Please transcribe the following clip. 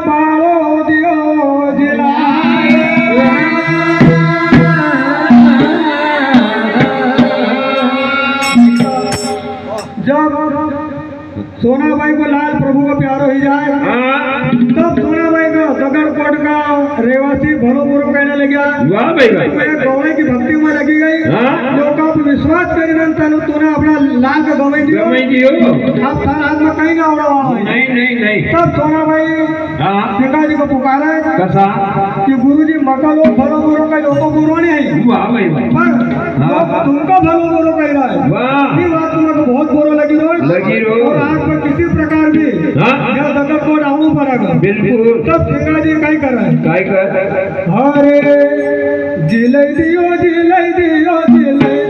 बाळो दियो जिलाए जब सोनाबाई को लाल प्रभु का प्यारो ही जाए तब सोनाबाई का दगड़कोट का रेवासी भरो बुरो कहने लगा वाह भाई भाई गौवे की भक्ति में लगी गई लोग आप विश्वास करें तूने अपना लाल का गौवे दियो अब थार हाथ में कहीं ना उड़ा नहीं तब सोनाबाई पिताजी को पुकारा कसा कि गुरुजी मका लोग भलो बुरो का लोगों बुरो नहीं है वाह भाई भाई पर लोग तुमको भलो बुरो कह रहा है वाह ये बात तुमको बहुत बुरो लगी रो और आज पर किसी प्रकार भी यह दगड़ को डाउन पड़ेगा बिल्कुल तब पिताजी कहीं कर रहा है काय कर हरे जिले दियो रे दियो रे